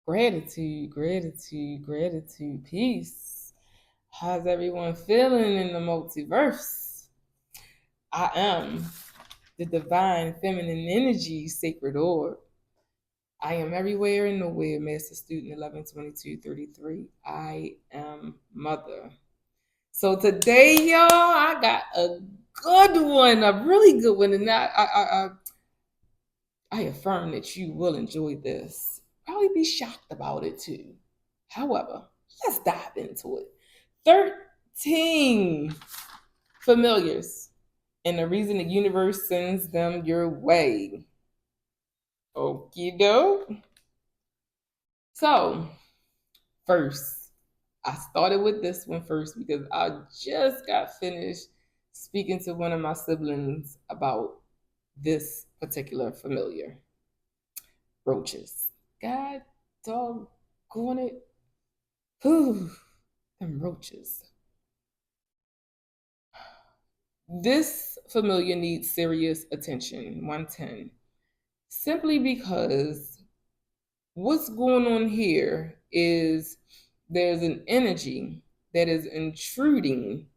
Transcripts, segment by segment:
Gratitude, gratitude, gratitude, peace. How's everyone feeling in the multiverse? I am the divine feminine energy, sacred orb. I am everywhere and nowhere, Master Student 112233. I am Mother. So today, y'all, I got a good one, a really good one, and I affirm that you will enjoy this. Probably be shocked about it too. However, let's dive into it. 13 familiars, and the reason the universe sends them your way. Okie doke. So, first, I started with this one first because I just got finished speaking to one of my siblings about this particular familiar. Roaches. God doggone it. Whew, them roaches. This familiar needs serious attention, 110. Simply because what's going on here is there's an energy that is intruding,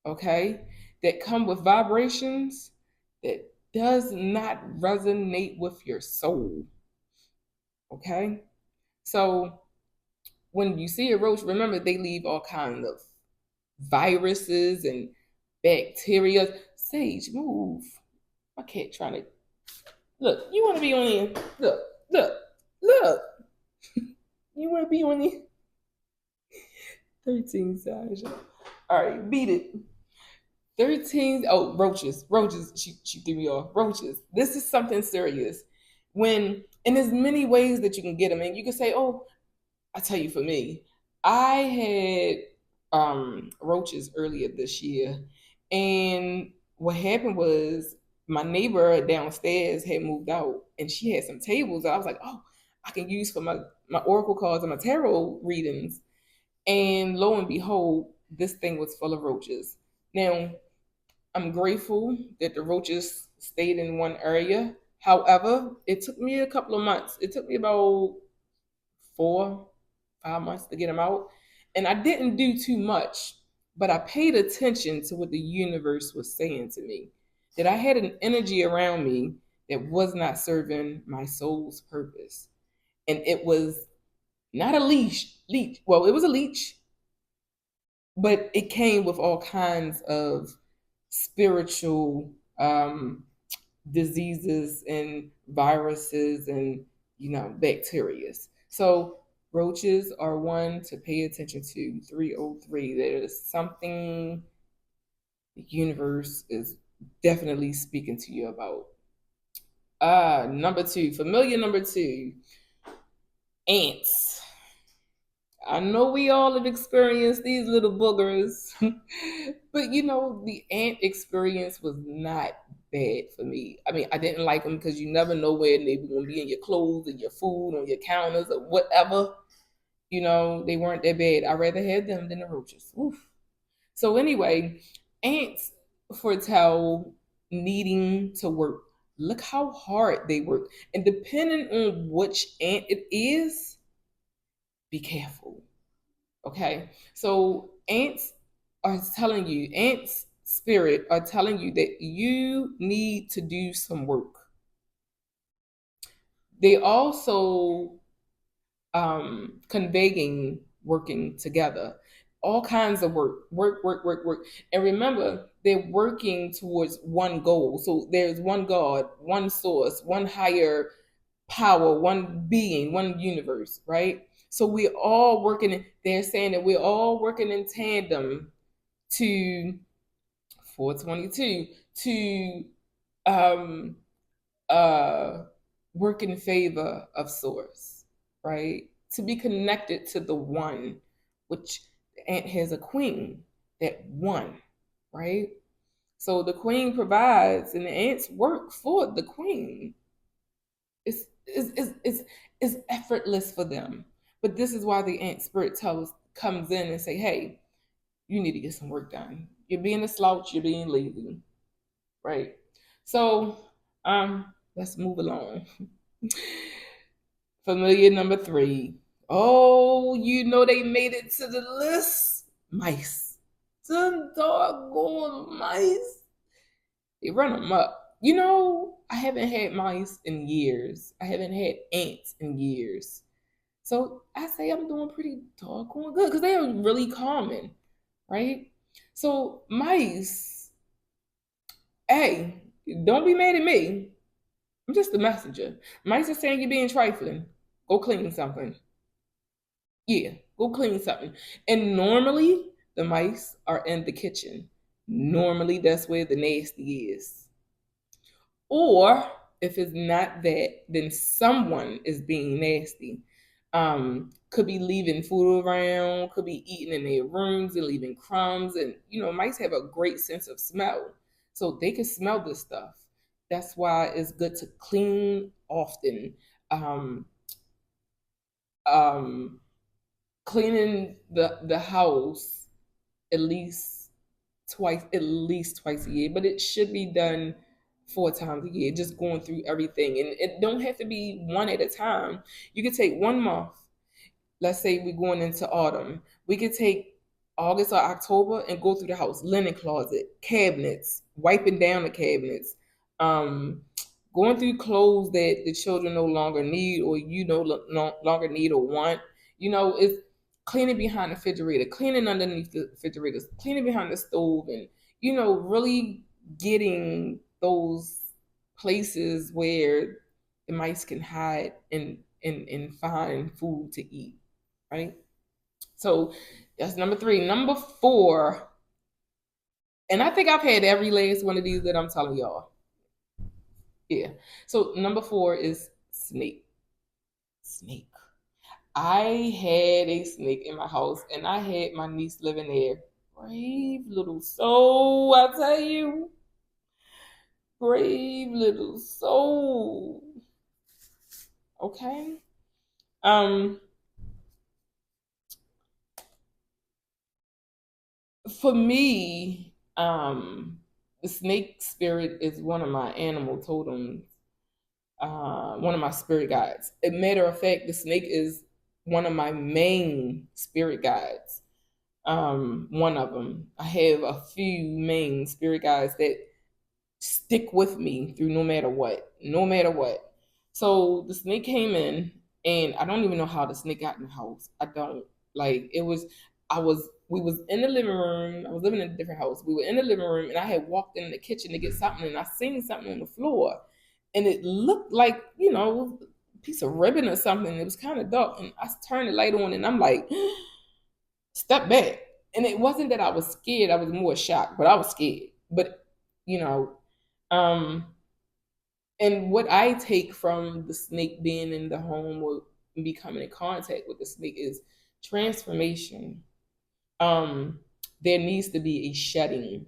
okay, that come with vibrations that does not resonate with your soul, okay? So when you see a roach, remember they leave all kinds of viruses and bacteria. Sage, move. My cat trying to look. You want to be on here? Look, look, look. You want to be on here? 13 size. All right, beat it. 13. Oh, roaches. Roaches. She threw me off. Roaches. This is something serious. When, and there's many ways that you can get them. And you can say, oh, I tell you, for me, I had roaches earlier this year, and what happened was my neighbor downstairs had moved out, and she had some tables that I was like, oh, I can use for my oracle cards and my tarot readings. And lo and behold, this thing was full of roaches. Now, I'm grateful that the roaches stayed in one area. However, it took me a couple of months. It took me about 4, 5 months to get them out. And I didn't do too much, but I paid attention to what the universe was saying to me. That I had an energy around me that was not serving my soul's purpose. And it was not a leech. Well, it was a leech, but it came with all kinds of spiritual diseases and viruses and bacteria. So roaches are one to pay attention to. 303. There's something the universe is definitely speaking to you about. Number two, familiar number two, ants. I know we all have experienced these little boogers, but the ant experience was not bad for me. I mean, I didn't like them because you never know where they were going to be in your clothes, in your food, on your counters, or whatever. They weren't that bad. I rather had them than the roaches. Oof. So anyway, ants foretell needing to work. Look how hard they work, and depending on which ant it is, be careful. Okay. So ants spirit are telling you that you need to do some work. They also conveying working together. All kinds of work. And remember, they're working towards one goal. So there's one God, one source, one higher power, one being, one universe, right? So we're all working, they're saying that we're all working in tandem to 422 to um uh work in favor of source, right? To be connected to the one, which the ant has a queen, that one, right? So the queen provides and the ants work for the queen. It's effortless for them. But this is why the ant spirit comes in and say, hey, you need to get some work done. You're being a slouch, you're being lazy. Right. So let's move along. Familiar number three. Oh, you know they made it to the list. Mice. Some doggone mice. They run them up. You know, I haven't had mice in years. I haven't had ants in years. So I say I'm doing pretty doggone good because they are really common, right? So mice, hey, don't be mad at me. I'm just the messenger. Mice are saying you're being trifling. Go clean something. Yeah, go clean something. And normally the mice are in the kitchen. Normally that's where the nasty is. Or if it's not that, then someone is being nasty. Could be leaving food around, could be eating in their rooms and leaving crumbs. And mice have a great sense of smell. So they can smell this stuff. That's why it's good to clean often. Um, um, Cleaning the house at least twice a year, but it should be done 4 times a year, just going through everything. And it don't have to be one at a time. You could take 1 month. Let's say we're going into autumn. We could take August or October and go through the house, linen closet, cabinets, wiping down the cabinets, um, going through clothes that the children no longer need or no longer need or want. It's cleaning behind the refrigerator, cleaning underneath the refrigerators, cleaning behind the stove, and really getting those places where the mice can hide and find food to eat, right? So that's number three. Number four, and I think I've had every last one of these that I'm telling y'all. Yeah. So number four is snake. Snake. I had a snake in my house, and I had my niece living there. Brave little soul, I tell you. Brave little soul. Okay. Um, for me, the snake spirit is one of my animal totems, one of my spirit guides. A matter of fact, the snake is one of my main spirit guides. One of them. I have a few main spirit guides that stick with me through no matter what, no matter what. So the snake came in, and I don't even know how the snake got in the house. I don't like it was. We was in the living room. I was living in a different house. We were in the living room, and I had walked in the kitchen to get something, and I seen something on the floor, and it looked like a piece of ribbon or something. It was kind of dark, and I turned the light on, and I'm like, step back. And it wasn't that I was scared. I was more shocked, but I was scared. But you know, um, and what I take from the snake being in the home or becoming in contact with the snake is transformation. There needs to be a shedding.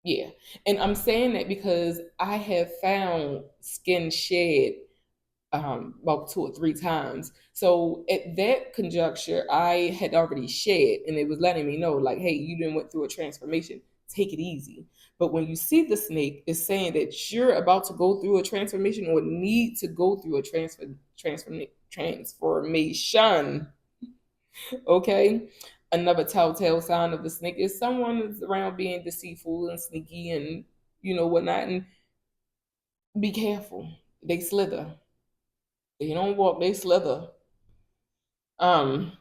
Yeah. And I'm saying that because I have found skin shed about 2 or 3 times. So at that conjuncture, I had already shed, and it was letting me know, like, hey, you didn't went through a transformation. Take it easy. But when you see the snake, it's saying that you're about to go through a transformation or need to go through a transformation. Okay. Another telltale sign of the snake is someone is around being deceitful and sneaky and whatnot. And be careful. They slither. They don't walk, they slither. Um,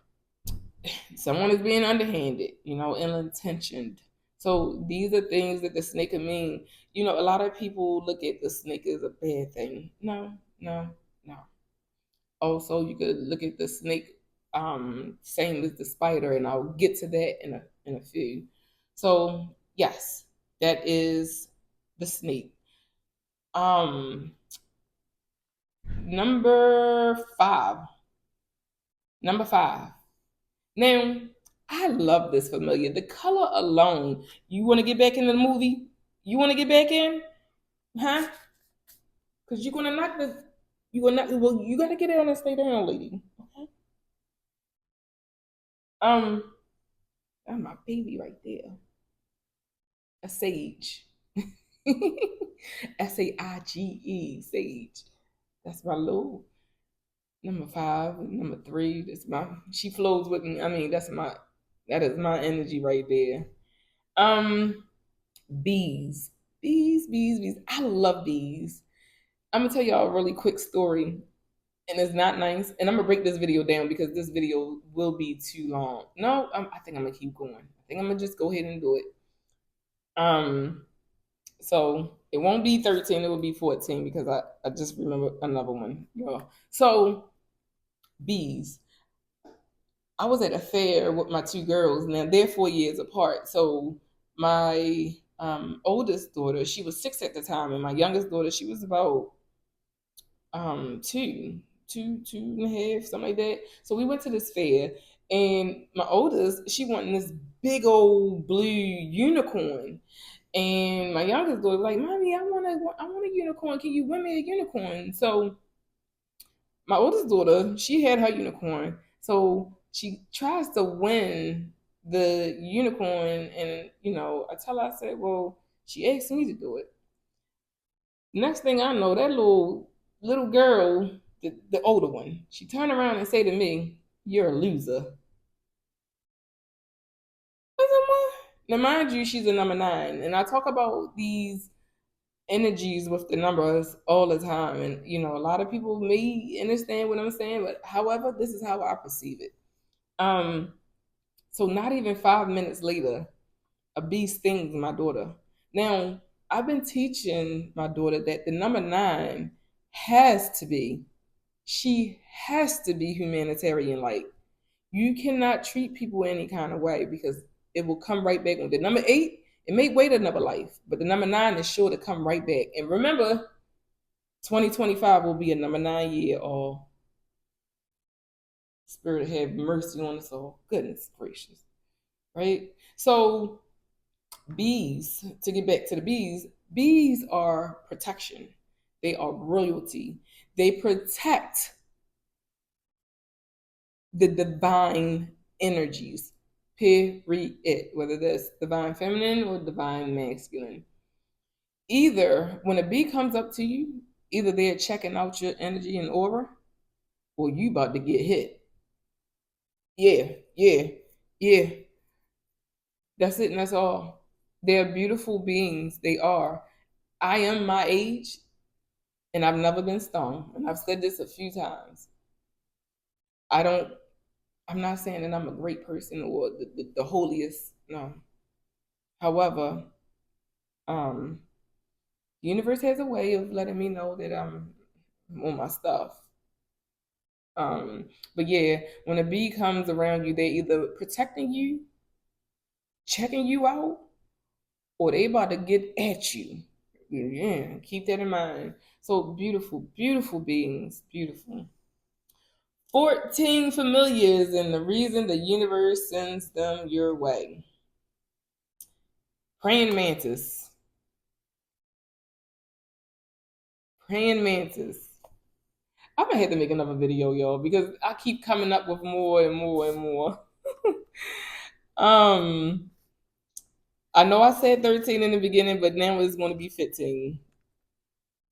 Someone is being underhanded, ill intentioned. So these are things that the snake can mean. A lot of people look at the snake as a bad thing. No, no, no. Also, you could look at the snake same as the spider, and I'll get to that in a few. So yes, that is the snake. Um, number five. Number five. Now, I love this familiar. The color alone. You want to get back in the movie? You want to get back in? Huh? Because you're going to knock the. You gonna knock, well, you got to get it on and stay down, lady. Okay? Um, that's my baby right there. A sage. Sage, sage. That's my little. Number five, number three. That's my. She flows with me. I mean, that is my energy right there. Um, bees, bees. I love bees. I'm gonna tell y'all a really quick story, and it's not nice. And I'm gonna break this video down because this video will be too long. No, I think I'm gonna keep going. I think I'm gonna just go ahead and do it. Um, so it won't be 13. It will be 14 because I just remember another one, y'all. So bees. I was at a fair with my two girls. Now they're 4 years apart. So my oldest daughter, she was 6 at the time, and my youngest daughter, she was about two and a half, something like that. So we went to this fair, and my oldest, she wanted this big old blue unicorn. And my youngest daughter was like, "Mommy, I want a unicorn. Can you win me a unicorn?" So my oldest daughter, she had her unicorn. So she tries to win the unicorn, and I tell her, I said, "Well, she asked me to do it." Next thing I know, that little girl, the older one, she turned around and said to me, "You're a loser." I said, "What?" Now, mind you, she's a number 9, and I talk about these energies with the numbers all the time, and a lot of people may understand what I'm saying, but however, this is how I perceive it. Um, so not even 5 minutes later, a bee stings my daughter. Now, I've been teaching my daughter that the number 9 has to be, she has to be humanitarian. Like, you cannot treat people any kind of way because it will come right back. With the number 8, it may wait another life, but the number 9 is sure to come right back. And remember, 2025 will be a number 9 year. Or Spirit have mercy on us all. Goodness gracious, right? So bees. To get back to the bees, bees are protection. They are royalty. They protect the divine energies, period, whether that's divine feminine or divine masculine. Either when a bee comes up to you, either they're checking out your energy and aura, or you about to get hit. Yeah, yeah, yeah. That's it, and that's all. They're beautiful beings. They are. I am my age, and I've never been stung. And I've said this a few times. I don't. I'm not saying that I'm a great person or the holiest. No. However, um, the universe has a way of letting me know that I'm on my stuff. Um, but yeah, when a bee comes around you, they're either protecting you, checking you out, or they about to get at you. Yeah, keep that in mind. So beautiful, beautiful beings, beautiful. 14 familiars and the reason the universe sends them your way. Praying mantis. Praying mantis. I'm gonna have to make another video, y'all, because I keep coming up with more and more and more. um, I know I said 13 in the beginning, but now it's going to be 15.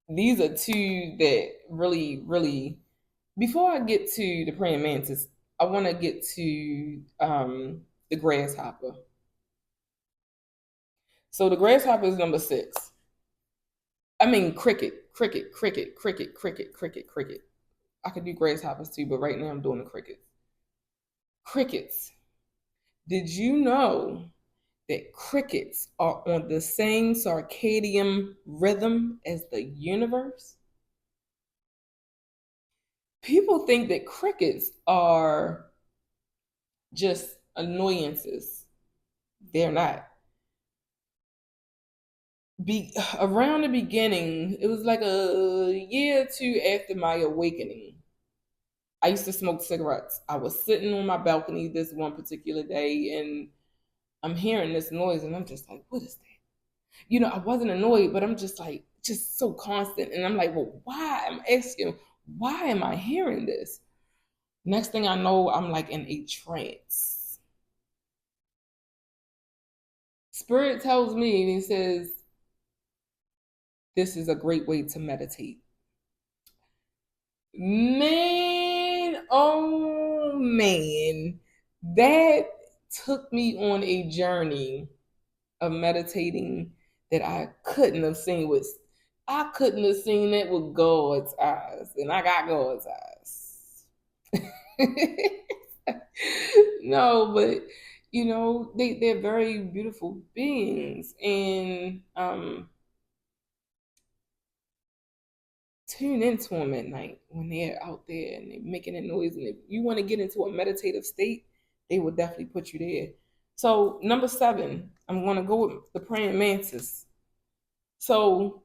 These are two that really, really. Before I get to the praying mantis, I want to get to the grasshopper. So the grasshopper is number 6. I mean, cricket. I could do grasshoppers too, but right now I'm doing the crickets. Crickets. Did you know that crickets are on the same circadian rhythm as the universe? People think that crickets are just annoyances. They're not. Around the beginning, it was like a year or two after my awakening. I used to smoke cigarettes. I was sitting on my balcony this one particular day, and I'm hearing this noise, and I'm just like, what is that? I wasn't annoyed, but I'm just like, just so constant. And I'm like, well, why? I'm asking, why am I hearing this? Next thing I know, I'm like in a trance. Spirit tells me, and he says, this is a great way to meditate. Man, man, that took me on a journey of meditating that I couldn't have seen it with God's eyes, and I got God's eyes. No, but they're very beautiful beings, and tune into them at night when they're out there and they're making a noise. And if you want to get into a meditative state, they will definitely put you there. So number 7, I'm going to go with the praying mantis. So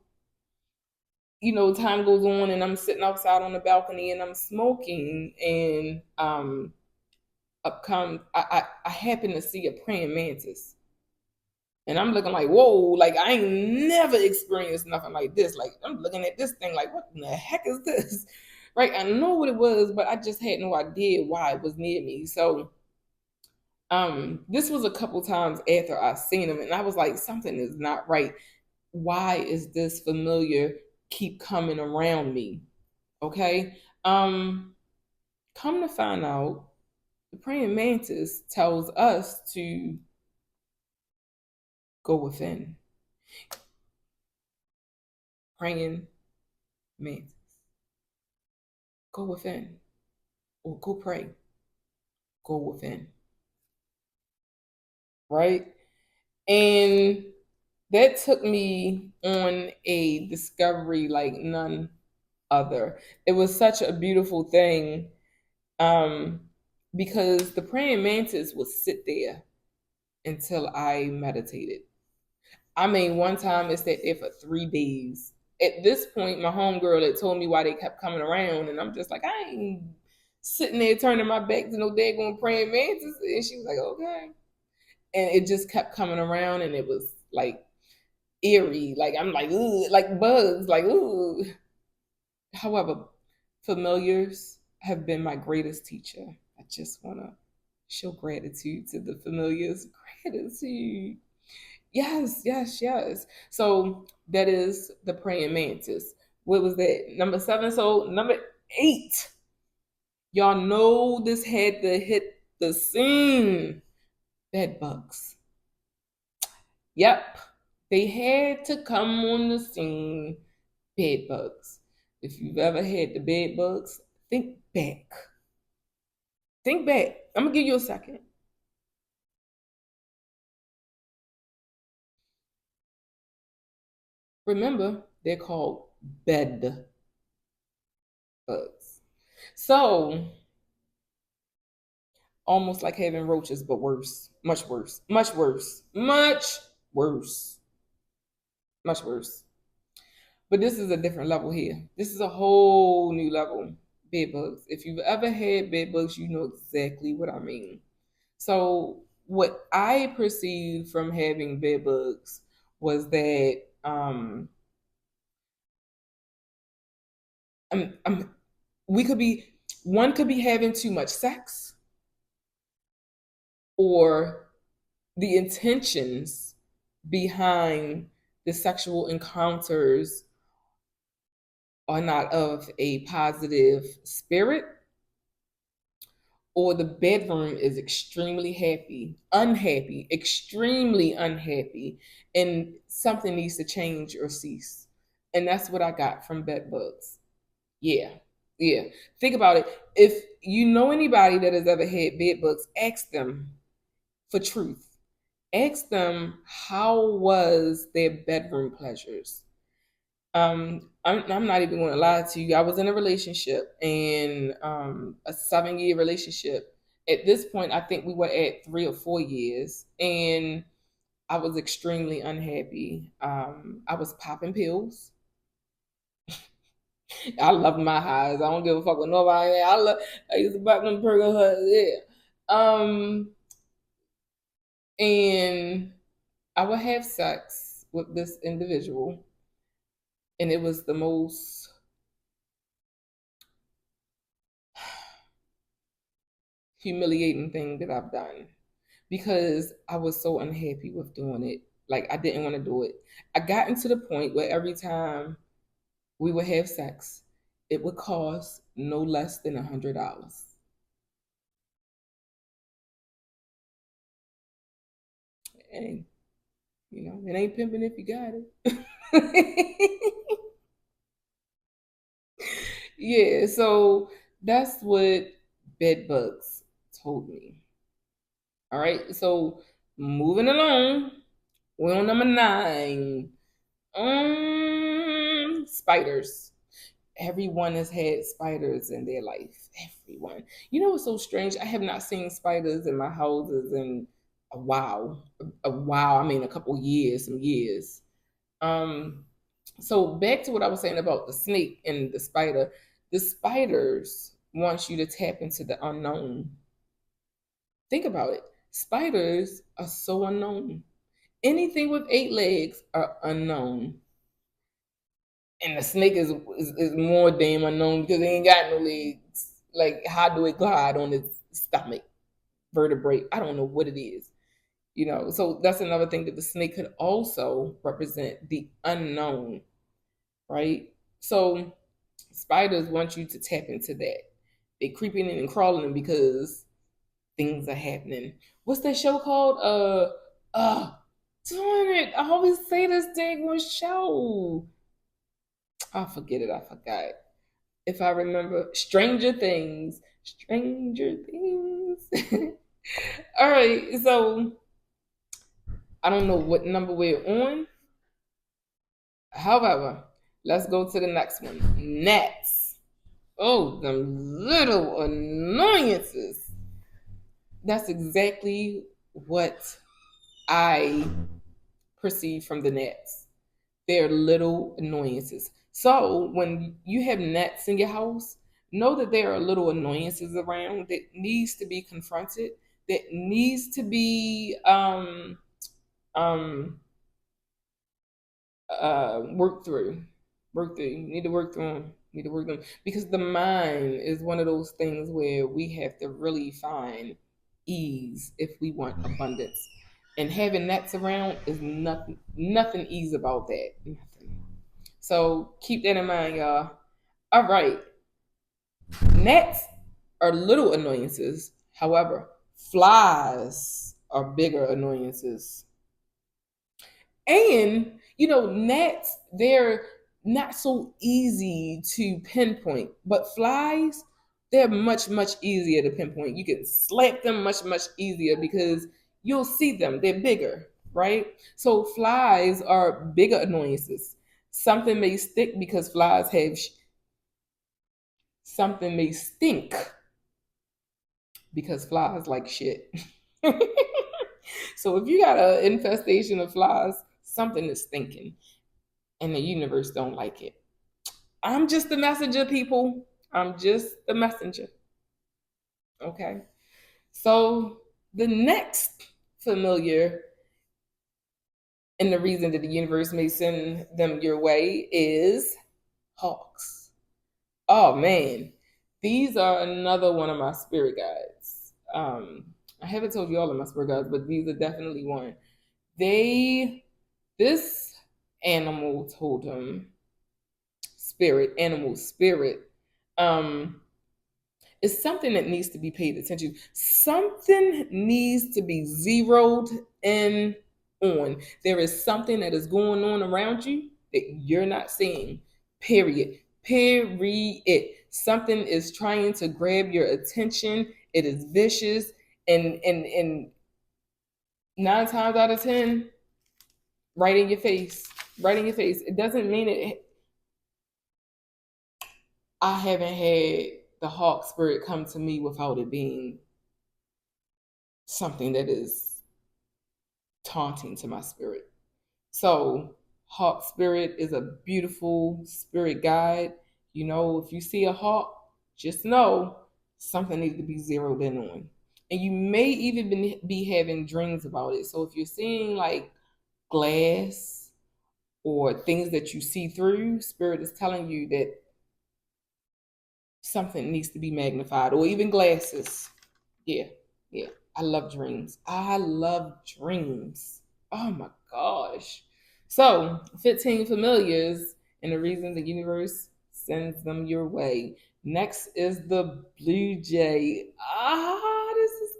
time goes on, and I'm sitting outside on the balcony and I'm smoking, and up comes I happen to see a praying mantis. And I'm looking like, whoa, like I ain't never experienced nothing like this. Like I'm looking at this thing like, what in the heck is this? Right? I know what it was, but I just had no idea why it was near me. So this was a couple times after I seen him, and I was like, something is not right. Why is this familiar keep coming around me? Okay. Come to find out, the praying mantis tells us to go within. Praying mantis. Go within. Or go pray. Go within. Right? And that took me on a discovery like none other. It was such a beautiful thing, um, because the praying mantis would sit there until I meditated. I mean, one time it sat there for 3 days. At this point, my homegirl had told me why they kept coming around, and I'm just like, I ain't sitting there turning my back to no daggone praying mantis. And she was like, okay. And it just kept coming around, and it was like eerie. Like I'm like, ooh, like bugs, like ooh. However, familiars have been my greatest teacher. I just want to show gratitude to the familiars. Gratitude. Yes, yes, yes. So that is the praying mantis. What was that? Number 7. So number 8. Y'all know this had to hit the scene. Bed bugs. Yep. They had to come on the scene. Bed bugs. If you've ever had the bed bugs, think back. Think back. I'm gonna give you a second. Remember, they're called bed bugs. So almost like having roaches, but worse, much worse, much worse, much worse, much worse. But this is a different level here. This is a whole new level. Bed bugs. If you've ever had bed bugs, you know exactly what I mean. So what I perceived from having bed bugs was that we could be one could be having too much sex, or the intentions behind the sexual encounters are not of a positive spirit, or the bedroom is extremely unhappy, and something needs to change or cease. And that's what I got from bed bugs. Yeah. Yeah. Think about it. If you know anybody that has ever had bed bugs, ask them for truth. Ask them how was their bedroom pleasures. I'm not even going to lie to you. I was in a relationship, and a 7-year relationship. At this point, I think we were at 3 or 4 years, and I was extremely unhappy. I was popping pills. I love my highs. I don't give a fuck with nobody. I used to pop them perk. Yeah. And I would have sex with this individual, and it was the most humiliating thing that I've done, because I was so unhappy with doing it. Like I didn't want to do it. I got into the point where every time we would have sex, it would cost no less than $100. And it ain't pimping if you got it. Yeah, so that's what bed bugs told me. All right, so moving along, we're on number 9. Spiders. Everyone has had spiders in their life. Everyone. You know what's so strange? I have not seen spiders in my houses in a while. A while. I mean, a couple years, some years. Um, so back to what I was saying about the snake and the spider. The spiders want you to tap into the unknown. Think about it. Spiders are so unknown. Anything with 8 legs are unknown. And the snake is more damn unknown because it ain't got no legs. Like, how do it glide on its stomach? Vertebrae. I don't know what it is. So that's another thing that the snake could also represent the unknown, right? So spiders want you to tap into that. They creeping in and crawling in because things are happening. What's that show called? Darn it! I always say this dang one show. I forget it. I forgot. If I remember, Stranger Things. Stranger Things. All right, so I don't know what number we're on. However, let's go to the next one. Gnats. Oh, them little annoyances. That's exactly what I perceive from the gnats. They're little annoyances. So when you have gnats in your house, know that there are little annoyances around that needs to be confronted, that needs to be um worked through. Work through. You need to work through them. You need to work them because the mind is one of those things where we have to really find ease if we want abundance. And having gnats around is nothing ease about that. Nothing. So keep that in mind, y'all. All right. Gnats are little annoyances. However, flies are bigger annoyances. And, gnats, they're not so easy to pinpoint, but flies, they're much, much easier to pinpoint. You can slap them much, much easier because you'll see them. They're bigger, right? So flies are bigger annoyances. Something may stick because flies have, something may stink because flies like shit. So if you got an infestation of flies, something is stinking and the universe don't like it. I'm just the messenger, people. I'm just the messenger. Okay. So the next familiar and the reason that the universe may send them your way is hawks. Oh man. These are another one of my spirit guides. I haven't told you all of my spirit guides, but these are definitely one. This animal told him, animal spirit, um, is something that needs to be paid attention to. Something needs to be zeroed in on. There is something that is going on around you that you're not seeing. Period. Period. Something is trying to grab your attention. It is vicious, and 9 times out of 10, right in your face. Right in your face. It doesn't mean it. I haven't had the hawk spirit come to me without it being something that is taunting to my spirit. So, hawk spirit is a beautiful spirit guide. If you see a hawk, just know something needs to be zeroed in on. And you may even be having dreams about it. So, if you're seeing like glass or things that you see through, spirit is telling you that something needs to be magnified, or even glasses. Yeah, yeah. I love dreams. I love dreams. Oh my gosh. So, 15 familiars and the reason the universe sends them your way. Next is the blue jay. This is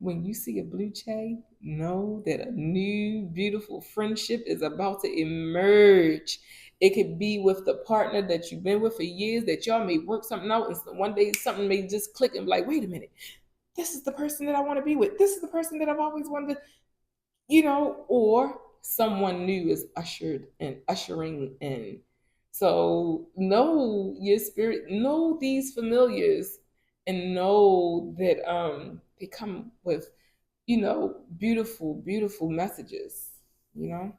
When you see a blue jay, know that a new, beautiful friendship is about to emerge. It could be with the partner that you've been with for years, that y'all may work something out, and one day something may just click and be like, wait a minute, this is the person that I want to be with. This is the person that I've always wanted to, or someone new is ushering in. So know your spirit, know these familiars, and know that they come with, beautiful, beautiful messages. You know,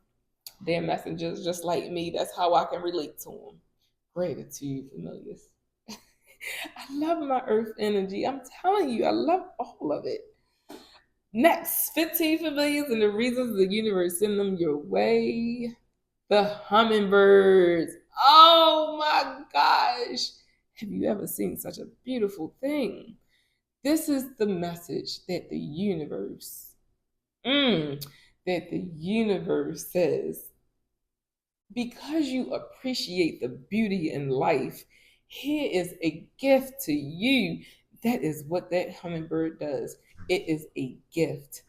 they're messengers just like me. That's how I can relate to them. Gratitude, familiars. I love my earth energy. I'm telling you, I love all of it. Next, 15 familiars and the reasons the universe send them your way. The hummingbirds. Oh my gosh. Have you ever seen such a beautiful thing? This is the message that the universe, that the universe says, because you appreciate the beauty in life, here is a gift to you. That is what that hummingbird does. It is a gift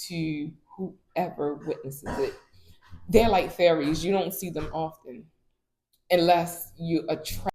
to whoever witnesses it. They're like fairies. You don't see them often unless you attract